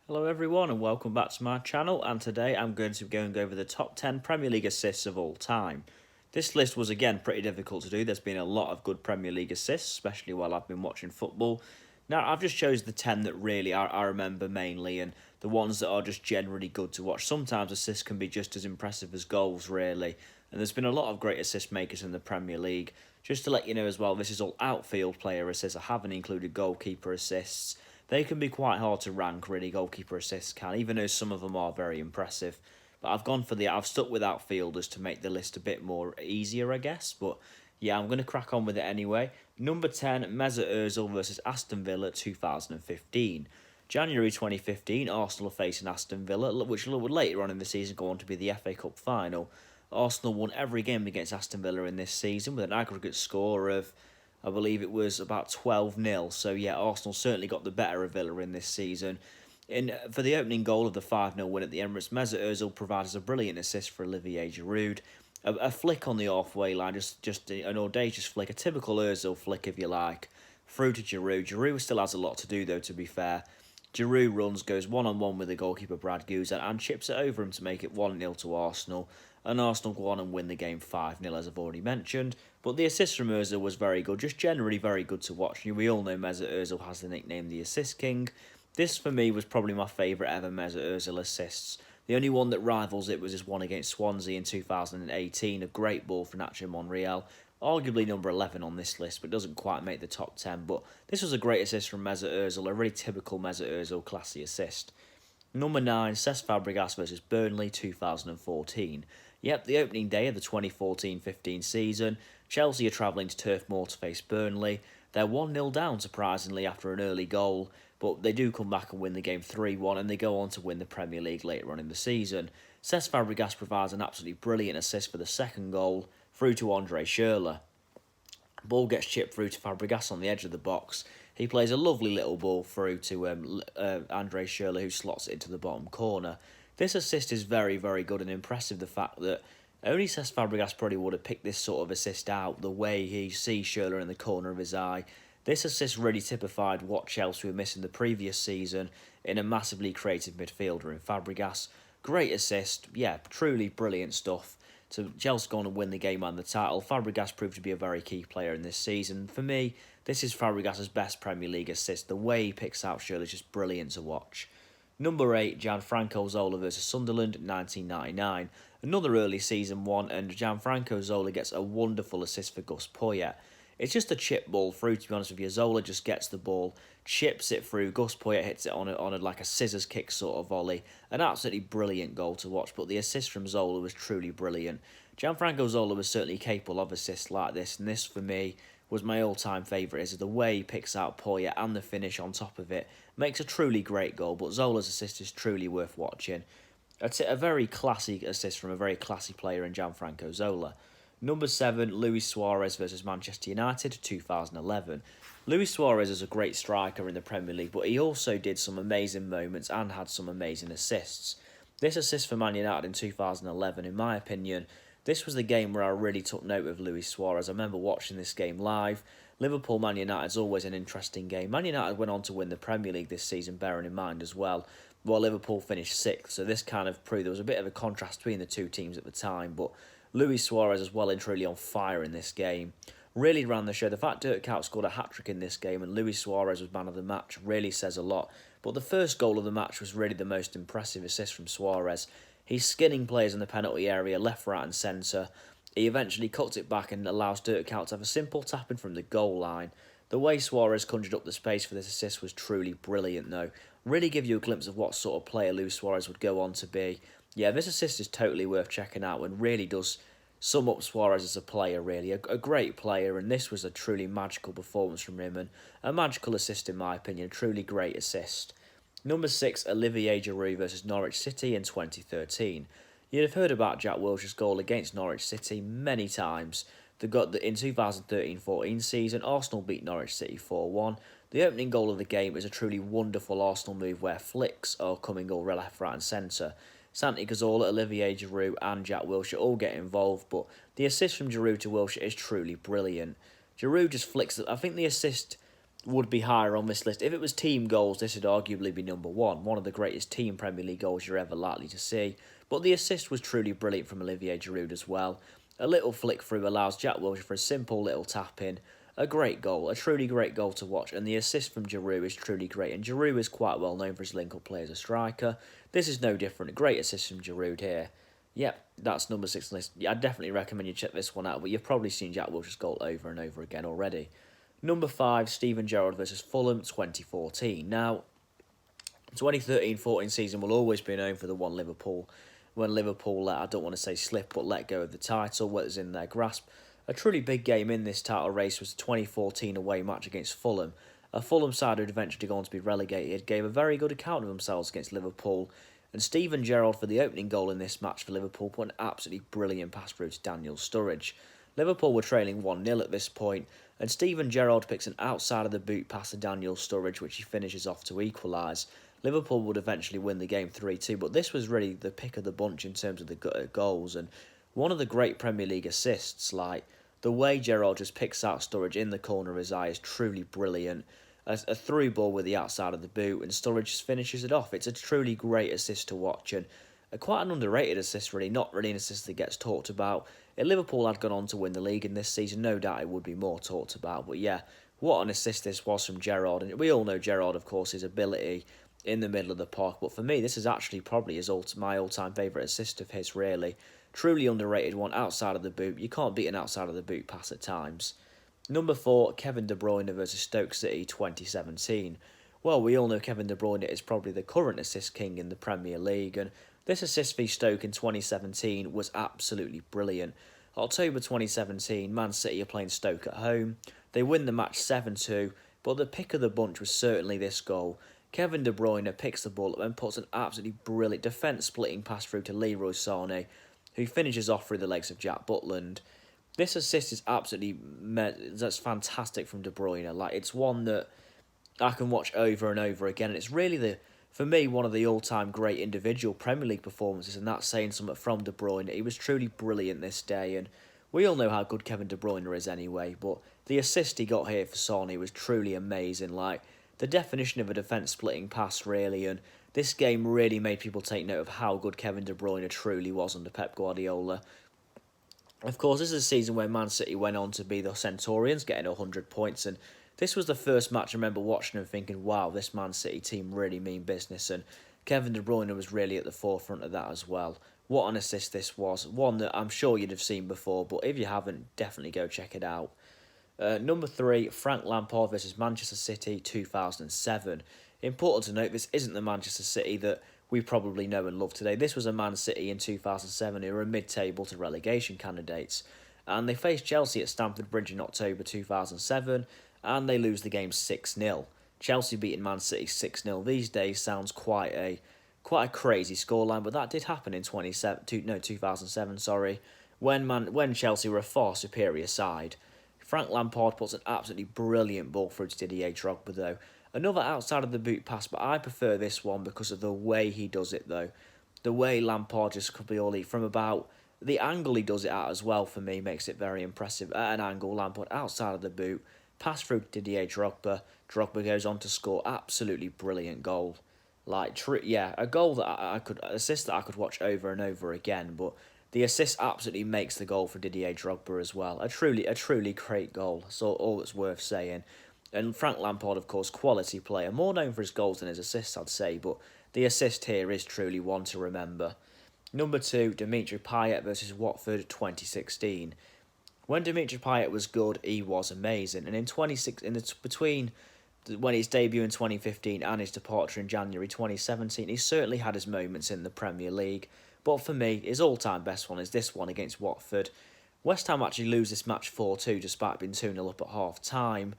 Hello everyone and welcome back to my channel, and today I'm going to be going over the top 10 Premier League assists of all time. This list was again pretty difficult to do. There's been a lot of good Premier League assists, especially while I've been watching football. Now I've just chose the 10 that really I remember mainly, and the ones that are just generally good to watch. Sometimes assists can be just as impressive as goals really, and there's been a lot of great assist makers in the Premier League. Just to let you know as well, this is all outfield player assists. I haven't included goalkeeper assists. They can be quite hard to rank, really, goalkeeper assists can, even though some of them are very impressive. But I've stuck with outfielders to make the list a bit more easier, I guess. But yeah, I'm going to crack on with it anyway. Number 10, Mesut Ozil versus Aston Villa 2015. January 2015, Arsenal are facing Aston Villa, which would later on in the season go on to be the FA Cup final. Arsenal won every game against Aston Villa in this season with an aggregate score of, I believe it was about 12-0. So yeah, Arsenal certainly got the better of Villa in this season. For the opening goal of the 5-0 win at the Emirates, Mesut Ozil provides a brilliant assist for Olivier Giroud. A flick on the halfway line, just an audacious flick, a typical Ozil flick if you like, through to Giroud. Giroud still has a lot to do though, to be fair. Giroud runs, goes one-on-one with the goalkeeper Brad Guzan and chips it over him to make it 1-0 to Arsenal. And Arsenal go on and win the game 5-0 as I've already mentioned. But the assist from Ozil was very good, just generally very good to watch. We all know Mesut Ozil has the nickname the Assist King. This for me was probably my favourite ever Mesut Ozil assists. The only one that rivals it was his one against Swansea in 2018, a great ball for Nacho Monreal. Arguably number 11 on this list, but doesn't quite make the top 10. But this was a great assist from Mesut Ozil, a really typical Mesut Ozil classy assist. Number 9, Cesc Fabregas versus Burnley 2014. Yep, the opening day of the 2014-15 season, Chelsea are travelling to Turf Moor to face Burnley. They're 1-0 down, surprisingly, after an early goal, but they do come back and win the game 3-1, and they go on to win the Premier League later on in the season. Cesc Fabregas provides an absolutely brilliant assist for the second goal, through to Andre Schürrle. Ball gets chipped through to Fabregas on the edge of the box. He plays a lovely little ball through to Andre Schürrle, who slots it into the bottom corner. This assist is very, very good and impressive. The fact that only Cesc Fabregas probably would have picked this sort of assist out, the way he sees Schürrle in the corner of his eye. This assist really typified what Chelsea were missing the previous season in a massively creative midfielder in Fabregas. Great assist, yeah, truly brilliant stuff. So Chelsea go on and win the game and the title. Fabregas proved to be a very key player in this season. For me, this is Fabregas' best Premier League assist. The way he picks out Schürrle is just brilliant to watch. Number 8, Gianfranco Zola versus Sunderland, 1999. Another early season one, and Gianfranco Zola gets a wonderful assist for Gus Poyet. It's just a chip ball through, to be honest with you. Zola just gets the ball, chips it through. Gus Poyet hits it on a like a scissors kick sort of volley. An absolutely brilliant goal to watch, but the assist from Zola was truly brilliant. Gianfranco Zola was certainly capable of assists like this, and this for me was my all-time favourite. Is the way he picks out Poyet and the finish on top of it. Makes a truly great goal, but Zola's assist is truly worth watching. A very classy assist from a very classy player in Gianfranco Zola. Number 7, Luis Suarez versus Manchester United, 2011. Luis Suarez is a great striker in the Premier League, but he also did some amazing moments and had some amazing assists. This assist for Man United in 2011, in my opinion, this was the game where I really took note of Luis Suarez. I remember watching this game live. Liverpool-Man United is always an interesting game. Man United went on to win the Premier League this season, bearing in mind as well, while Liverpool finished 6th. So this kind of proved there was a bit of a contrast between the two teams at the time, but Luis Suarez is well and truly on fire in this game. Really ran the show. The fact Dirk Kuyt scored a hat-trick in this game and Luis Suarez was man of the match really says a lot. But the first goal of the match was really the most impressive assist from Suarez. He's skinning players in the penalty area, left, right and centre. He eventually cuts it back and allows Dirk Kuyt to have a simple tap-in from the goal line. The way Suarez conjured up the space for this assist was truly brilliant though. Really give you a glimpse of what sort of player Luis Suarez would go on to be. Yeah, this assist is totally worth checking out and really does sum up Suarez as a player, really. A great player, and this was a truly magical performance from him, and a magical assist in my opinion, a truly great assist. Number 6, Olivier Giroud versus Norwich City in 2013. You'd have heard about Jack Wilshere's goal against Norwich City many times. In 2013-14 season, Arsenal beat Norwich City 4-1. The opening goal of the game is a truly wonderful Arsenal move where flicks are coming all left, right and centre. Santi Cazorla, Olivier Giroud and Jack Wilshere all get involved, but the assist from Giroud to Wilshere is truly brilliant. Giroud just flicks I think the assist would be higher on this list. If it was team goals, this would arguably be number one of the greatest team Premier League goals you're ever likely to see. But the assist was truly brilliant from Olivier Giroud as well. A little flick through allows Jack Wilshere for a simple little tap in. A great goal, a truly great goal to watch, and the assist from Giroud is truly great. And Giroud is quite well known for his link-up play as a striker. This is no different. A great assist from Giroud here. Yep, that's number 6 on the list. Yeah, I definitely recommend you check this one out, but you've probably seen Jack Wilshere's goal over and over again already. Number 5, Steven Gerrard versus Fulham 2014. Now, 2013-14 season will always be known for the one Liverpool, when Liverpool let, I don't want to say slip, but let go of the title, what was in their grasp. A truly big game in this title race was the 2014 away match against Fulham. A Fulham side who had eventually gone to be relegated gave a very good account of themselves against Liverpool, and Steven Gerrard for the opening goal in this match for Liverpool put an absolutely brilliant pass through to Daniel Sturridge. Liverpool were trailing 1-0 at this point, and Steven Gerrard picks an outside of the boot pass to Daniel Sturridge, which he finishes off to equalise. Liverpool would eventually win the game 3-2, but this was really the pick of the bunch in terms of the goals, and one of the great Premier League assists. Like, the way Gerrard just picks out Sturridge in the corner of his eye is truly brilliant. A through ball with the outside of the boot, and Sturridge just finishes it off. It's a truly great assist to watch, and quite an underrated assist, really. Not really an assist that gets talked about. If Liverpool had gone on to win the league in this season, no doubt it would be more talked about. But yeah, what an assist this was from Gerrard. And we all know Gerrard, of course, his ability in the middle of the park. But for me, this is actually probably my all-time favourite assist of his, really. Truly underrated one outside of the boot. You can't beat an outside of the boot pass at times. Number 4, Kevin De Bruyne versus Stoke City 2017. Well, we all know Kevin De Bruyne is probably the current assist king in the Premier League, and this assist for Stoke in 2017 was absolutely brilliant. October 2017, Man City are playing Stoke at home. They win the match 7-2, but the pick of the bunch was certainly this goal. Kevin De Bruyne picks the ball up and puts an absolutely brilliant defence-splitting pass through to Leroy Sané, who finishes off through the legs of Jack Butland. This assist is that's fantastic from De Bruyne. Like, it's one that I can watch over and over again, and it's really for me, one of the all-time great individual Premier League performances, and that's saying something from De Bruyne. He was truly brilliant this day, and we all know how good Kevin De Bruyne is anyway, but the assist he got here for Sané was truly amazing. Like, the definition of a defence-splitting pass, really, and this game really made people take note of how good Kevin De Bruyne truly was under Pep Guardiola. Of course, this is a season where Man City went on to be the Centurions, getting 100 points, and this was the first match I remember watching and thinking, wow, this Man City team really mean business, and Kevin De Bruyne was really at the forefront of that as well. What an assist this was, one that I'm sure you'd have seen before, but if you haven't, definitely go check it out. Number 3, Frank Lampard versus Manchester City 2007. Important to note, this isn't the Manchester City that we probably know and love today. This was a Man City in 2007 who were mid-table to relegation candidates. And they faced Chelsea at Stamford Bridge in October 2007, and they lose the game 6-0. Chelsea beating Man City 6-0 these days sounds quite a crazy scoreline, but that did happen in 2007, when Chelsea were a far superior side. Frank Lampard puts an absolutely brilliant ball through to Didier Drogba, though. Another outside of the boot pass, but I prefer this one because of the way he does it, though. The way Lampard just completely, from about the angle he does it at as well, for me, makes it very impressive. At an angle, Lampard outside of the boot, pass through to Didier Drogba. Drogba goes on to score absolutely brilliant goal. A goal that assist that I could watch over and over again, but the assist absolutely makes the goal for Didier Drogba as well. A truly great goal. So all that's worth saying. And Frank Lampard, of course, quality player. More known for his goals than his assists, I'd say. But the assist here is truly one to remember. Number 2, Dimitri Payet versus Watford 2016. When Dimitri Payet was good, he was amazing. And between when his debut in 2015 and his departure in January 2017, he certainly had his moments in the Premier League. But for me, his all-time best one is this one against Watford. West Ham actually lose this match 4-2 despite being 2-0 up at half-time.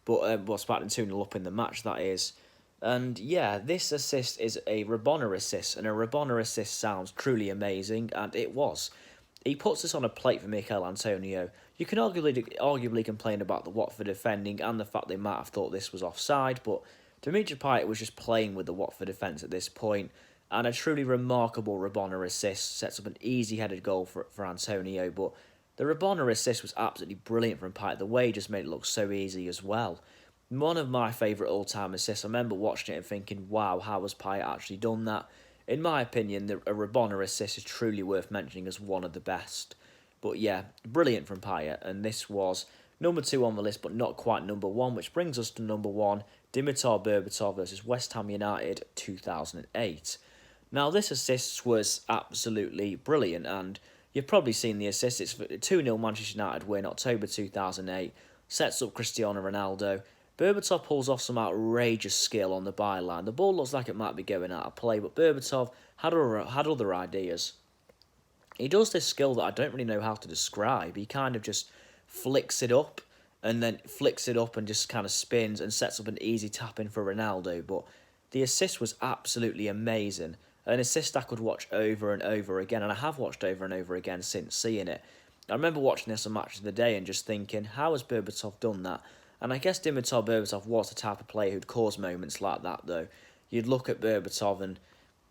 Despite being 2-0 up in the match, that is. And yeah, this assist is a Rabona assist, and a Rabona assist sounds truly amazing, and it was. He puts this on a plate for Mikel Antonio. You can arguably complain about the Watford defending and the fact they might have thought this was offside, but Dimitri Payet was just playing with the Watford defence at this point, and a truly remarkable Rabona assist sets up an easy-headed goal for Antonio, but the Rabona assist was absolutely brilliant from Payet. The way he just made it look so easy as well. One of my favourite all-time assists. I remember watching it and thinking, wow, how has Payet actually done that? In my opinion, a Rabona assist is truly worth mentioning as one of the best. But yeah, brilliant from Payet, and this was number 2 on the list, but not quite number 1, which brings us to number 1, Dimitar Berbatov versus West Ham United 2008. Now, this assist was absolutely brilliant, and you've probably seen the assist. It's 2-0 Manchester United win, October 2008, sets up Cristiano Ronaldo. Berbatov pulls off some outrageous skill on the byline. The ball looks like it might be going out of play, but Berbatov had other ideas. He does this skill that I don't really know how to describe. He kind of just flicks it up and then flicks it up and just kind of spins and sets up an easy tap in for Ronaldo. But the assist was absolutely amazing. An assist I could watch over and over again, and I have watched over and over again since seeing it. I remember watching this on Match of the Day and just thinking, how has Berbatov done that? And I guess Dimitar Berbatov was the type of player who'd cause moments like that, though. You'd look at Berbatov and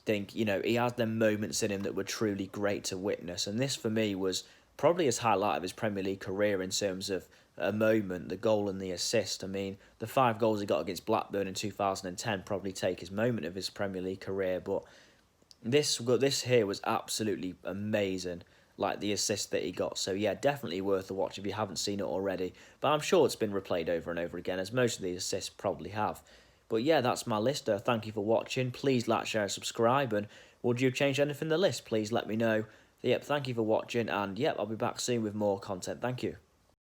think, you know, he has them moments in him that were truly great to witness. And this, for me, was probably his highlight of his Premier League career in terms of a moment, the goal and the assist. I mean, the 5 goals he got against Blackburn in 2010 probably take his moment of his Premier League career, but this here was absolutely amazing, like the assist that he got. So yeah, definitely worth a watch if you haven't seen it already. But I'm sure it's been replayed over and over again, as most of the assists probably have. But yeah, that's my list. Thank you for watching. Please like, share, and subscribe. And would you change anything in the list? Please let me know. Yep, thank you for watching. And yep, I'll be back soon with more content. Thank you.